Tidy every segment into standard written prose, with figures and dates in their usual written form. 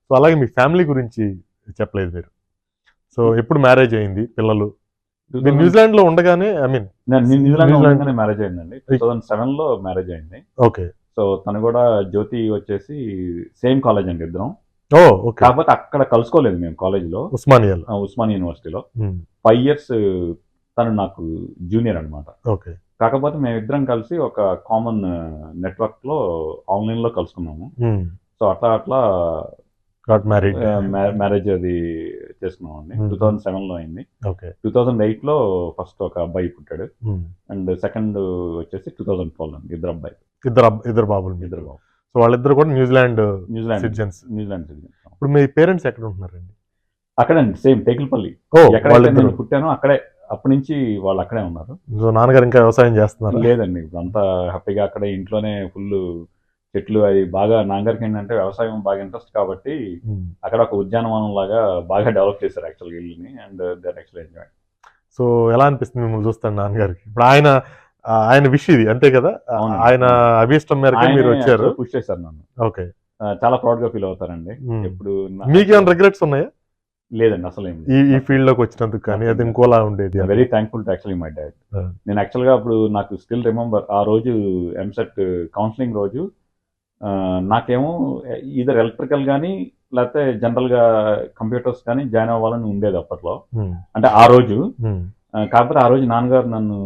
So అలాగే మీ family గురించి చెప్పలేదు మీరు. సో ఎప్పుడు మ్యారేజ్ అయింది, పిల్లలు? మీరు న్యూజిలాండ్ లో ఉండగానే, ఐ మీన్ న్యూజిలాండ్ లో ఉండగానే మ్యారేజ్ అయిందండి. 2007 లో మ్యారేజ్ అయింది. ఓకే. సో తను కూడా జ్యోతి వచ్చేసి సేమ్ కాలేజ్ అండి ఇద్దరం. ఓకే. కాకపోతే అక్కడ కలుసుకోలేదు మేము కాలేజ్ లో, ఉస్మానియా యూనివర్సిటీలో. 5 years తను నాకు జూనియర్ అనమాట. ఓకే. కాకపోతే మేము ఇద్దరం కలిసి ఒక కామన్ నెట్వర్క్ లో ఆన్లైన్ లో కలుసుకున్నాము. సో అట్లా మ్యారేజ్ అది చేసుకున్నాం అండి. 2007 లో అయింది. 2008 లో ఫస్ట్ ఒక అబ్బాయి పుట్టాడు, అండ్ సెకండ్ వచ్చేసి 2012 అండి. ఇద్దరు బాబులు. సో వాళ్ళిద్దరు కూడా న్యూజిలాండ్ సిటిజన్స్. ఇప్పుడు మీ పేరెంట్స్ ఎక్కడ ఉంటున్నారండి? అక్కడండి, సేమ్ టేకిల్పల్లి. నేను పుట్టాను అక్కడే, అప్పటి నుంచి వాళ్ళు అక్కడే ఉన్నారు. సో నాన్నగారు ఇంకా వ్యవసాయం చేస్తున్నారు? లేదండి, ఇప్పుడు అంతా హ్యాపీగా అక్కడే ఇంట్లోనే ఫుల్ చెట్లు అవి బాగా. నాన్నగారికి ఏంటంటే వ్యవసాయం బాగా ఇంట్రెస్ట్ కాబట్టి అక్కడ ఒక ఉద్యానవనం లాగా బాగా డెవలప్ చేశారు యాక్చువల్గా ఇల్లుని, and that actually enjoy. So ఎలా అనిపిస్తుంది మిమ్మల్ని చూస్తాను నాన్నగారికి? ఇప్పుడు ఆయన విష్ ఇది అంతే కదా, ఆయన అభిష్టం మేరకు మీరు వచ్చారు, పుష్ చేశారు నన్ను. ఓకే. చాలా ప్రౌడ్ గా ఫీల్ అవుతారండి. ఎప్పుడు మీకేమైనా రిగ్రెట్స్ ఉన్నాయా? లేదండి, అసలు ఈ ఫీల్డ్ లోకి వచ్చినందుకు కానీ అది ఇంకోలా ఉండేది. Very thankful to actually my dad. నేను యాక్చువల్గా అప్పుడు నాకు స్టిల్ రిమెంబర్, ఆ రోజు ఎంసెట్ కౌన్సిలింగ్ రోజు నాకేమో ఈధర్ ఎలక్ట్రికల్ కానీ లేకపోతే జనరల్ గా కంప్యూటర్స్ కానీ జాయిన్ అవ్వాలని ఉండేది అప్పట్లో, అంటే ఆ రోజు. కాకపోతే ఆ రోజు నాన్నగారు నన్ను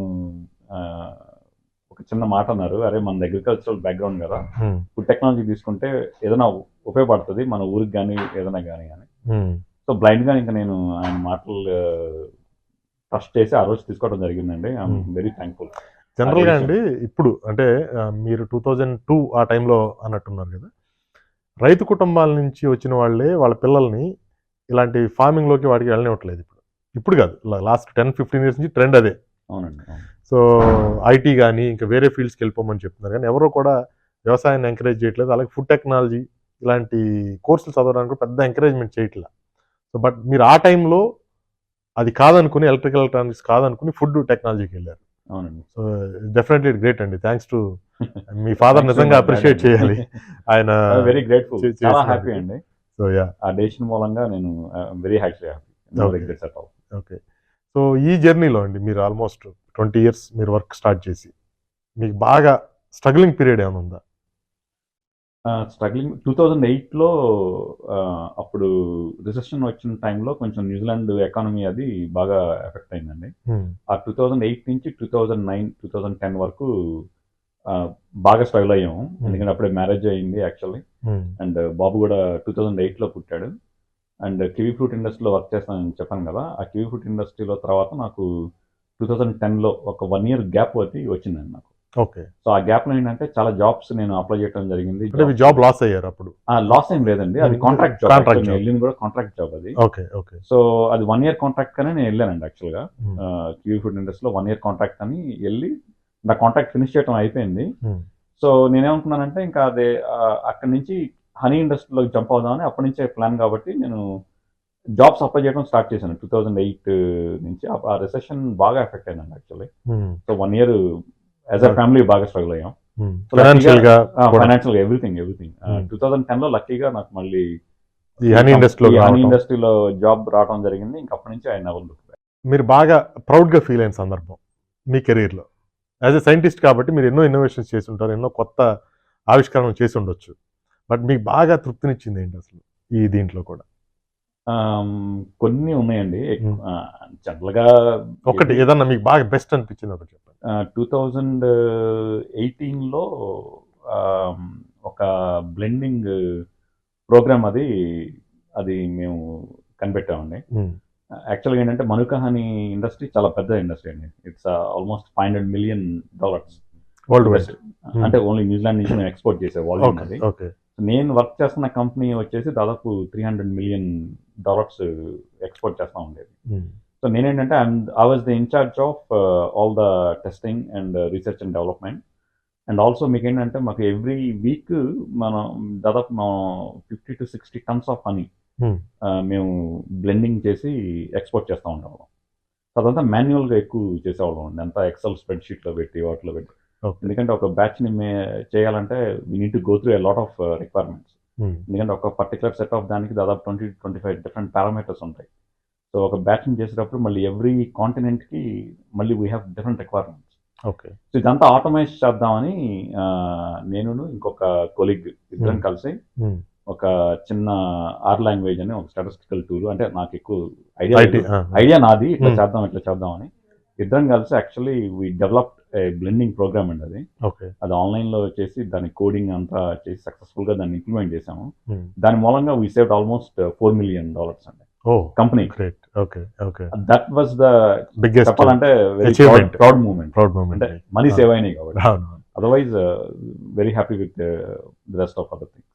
ఒక చిన్న మాట అన్నారు, అరే మన అగ్రికల్చరల్ బ్యాక్గ్రౌండ్ కదా, ఫుడ్ టెక్నాలజీ తీసుకుంటే ఏదైనా ఉపయోగపడుతుంది మన ఊరికి కానీ ఏదైనా కానీ అని. సో బ్లైండ్ గా ఇంకా నేను ఆయన మాటలు ట్రస్ట్ చేసి ఆ రోజు తీసుకోవడం జరిగిందండి. I'm very thankful. జనరల్ గా అండి, ఇప్పుడు అంటే మీరు 2002 ఆ టైంలో అన్నట్టున్నారు కదా, రైతు కుటుంబాల నుంచి వచ్చిన వాళ్ళే వాళ్ళ పిల్లల్ని ఇలాంటి ఫార్మింగ్ లోకి వాటికి వెళ్ళనివ్వట్లేదు. ఇప్పుడు కాదు, లాస్ట్ 10-15 years నుంచి ట్రెండ్ అదే. అవునండి. సో ఐటీ కానీ ఇంకా వేరే ఫీల్డ్స్కి వెళ్ళిపోమని చెప్తున్నారు, కానీ ఎవరో కూడా వ్యవసాయాన్ని ఎంకరేజ్ చేయట్లేదు. అలాగే ఫుడ్ టెక్నాలజీ ఇలాంటి కోర్సులు చదవడానికి పెద్ద ఎంకరేజ్మెంట్ చేయట్లేదు. సో బట్ మీరు ఆ టైంలో అది కాదనుకుని, ఎలక్ట్రికల్ ఎలక్ట్రానిక్స్ కాదనుకుని ఫుడ్ టెక్నాలజీకి వెళ్ళారు. అవునండి. సో డెఫినెట్లీ గ్రేట్ అండి. థ్యాంక్స్ టు మీ ఫాదర్, నిజంగా అప్రిషియేట్ చేయాలి. ఆయన వెరీ గ్రేట్ఫుల్, చాలా హ్యాపీ అండి. సో యా, ఆ డెసిషన్ మూలంగా నేను వెరీ హ్యాపీ. ఓకే. సో ఈ జర్నీలో అండి మీరు ఆల్మోస్ట్ 20 years మీరు వర్క్ స్టార్ట్ చేసి మీకు బాగా స్ట్రగ్లింగ్ పీరియడ్ ఏమైనా ఉందా? స్ట్రగ్లింగ్ 2008 లో అప్పుడు రిసెషన్ వచ్చిన టైంలో కొంచెం న్యూజిలాండ్ ఎకానమీ అది బాగా ఎఫెక్ట్ అయిందండి. ఆ 2008 నుంచి 2009-2010 వరకు బాగా స్ట్రగుల్ అయ్యాము, ఎందుకంటే అప్పుడే మ్యారేజ్ అయ్యింది యాక్చువల్లీ, అండ్ బాబు కూడా 2008 లో పుట్టాడు. అండ్ కివీ ఫ్రూట్ ఇండస్ట్రీలో వర్క్ చేస్తానని చెప్పాను కదా, ఆ కివీ ఫ్రూట్ ఇండస్ట్రీలో తర్వాత నాకు 2010 లో ఒక 1 year గ్యాప్ వచ్చిందండి నాకు. ఓకే. సో ఆ గ్యాప్ లో ఏంటంటే చాలా జాబ్స్ నేను అప్లై చేయడం జరిగింది. జాబ్ లాస్ అయ్యారు అప్పుడు? లాస్ ఏం లేదండి, అది కాంట్రాక్ట్ జాబ్. నేను వెళ్ళింది కూడా కాంట్రాక్ట్ జాబ్ అది. ఓకే. సో అది 1 year కాంట్రాక్ట్ కానీ నేను వెళ్ళానండి యాక్చువల్గా. కివీ ఫుడ్ ఇండస్ట్రీలో 1 year కాంట్రాక్ట్ అని వెళ్ళి నా కాంట్రాక్ట్ ఫినిష్ చేయడం అయిపోయింది. సో నేనేమనుకున్నానంటే ఇంకా అదే అక్కడి నుంచి హనీ ఇండస్ట్రీలోకి జంప్ అవుదామని అప్పటి నుంచే ప్లాన్. కాబట్టి నేను జాబ్స్ అప్లై చేయడం స్టార్ట్ చేశాను 2008 నుంచి. ఆ రిసెషన్ బాగా ఎఫెక్ట్ అయిందండి actually. So 1 year as a family బాగా స్ట్రగుల్ అయ్యాం, ఫైనాన్షియల్ గా ఎవ్రీథింగ్. 2010 లో లక్కీగా నాకు మళ్ళీ హనీ ఇండస్ట్రీలో జాబ్ రావడం జరిగింది. ఇంకా అప్పటి నుంచి ఆయన నెవర్ లుక్ బ్యాక్. మీరు బాగా ప్రౌడ్ గా ఫీల్ అయిన సందర్భం మీ కెరీర్ లో? యాజ్ ఎ సైంటిస్ట్ కాబట్టి మీరు ఎన్నో ఇన్నోవేషన్స్ చేసి ఉంటారు, ఎన్నో కొత్త ఆవిష్కరణలు చేసి ఉండొచ్చు, బట్ మీకు బాగా తృప్తినిచ్చింది ఏంటి అసలు ఈ దీంట్లో కూడా? కొన్ని ఉన్నాయండి, జనరల్ గా ఒకటి ఏదన్నా మీకు బాగా బెస్ట్ అనిపించింది ఒకటి చెప్పండి. 2018 లో ఒక బ్లెండింగ్ ప్రోగ్రామ్ అది మేము కనిపెట్టామండి. యాక్చువల్గా ఏంటంటే మనుకా హనీ ఇండస్ట్రీ చాలా పెద్ద ఇండస్ట్రీ అండి. It's almost $500 million world wide, అంటే ఓన్లీ న్యూజిలాండ్ నుంచి మేము ఎక్స్పోర్ట్ చేసే వాల్యూమ్ అది. నేను వర్క్ చేస్తున్న కంపెనీ వచ్చేసి దాదాపు $300 million ఎక్స్పోర్ట్ చేస్తూ ఉండేది. సో నేనేంటంటే I was the incharge of all the testing and research and development. And also మీకు ఏంటంటే మాకు ఎవ్రీ వీక్ మనం దాదాపు 50 to 60 tons ఆఫ్ హనీ మేము బ్లెండింగ్ చేసి ఎక్స్పోర్ట్ చేస్తూ ఉండేవాళ్ళం. అదంతా మాన్యువల్గా ఎక్కువ చేసేవాళ్ళం అండి, అంతా ఎక్సెల్ స్ప్రెడ్షీట్లో పెట్టి వాటిలో పెట్టి. ఎందుకంటే ఒక బ్యాచ్ని చేయాలంటే we need to go through a lot of requirements. ఎందుకంటే ఒక పర్టికులర్ సెట్ ఆఫ్ దానికి దాదాపు 20-25 డిఫరెంట్ పారామీటర్స్ ఉంటాయి. సో ఒక బ్యాచింగ్ చేసేటప్పుడు మళ్ళీ ఎవ్రీ కాంటినెంట్కి మళ్ళీ we have different requirements. Okay. So ఇదంతా ఆటోమైజ్ చేద్దామని నేను ఇంకొక కొలీగ్ ఇద్దరం కలిసి ఒక చిన్న ఆర్ లాంగ్వేజ్ అని ఒక స్టాటిస్టికల్ టూల్, అంటే నాకు ఎక్కువ ఐడియా నాది ఇట్లా చేద్దామని ఇద్దరం కలిసి actually we develop blending program అండి అది. అది ఆన్లైన్లో చేసి దాని కోడింగ్ అంతా చేసి సక్సెస్ఫుల్గా దాన్ని ఇంప్లిమెంట్ చేసాము. దాని మూలంగా వీ సేవ్డ్ ఆల్మోస్ట్ $4 million అండి company. That was the biggest, చెప్పాలంటే ప్రౌడ్ మూమెంట్. అంటే మనీ సేవ్ అయినాయి కాబట్టి. Otherwise very happy with the rest of other things.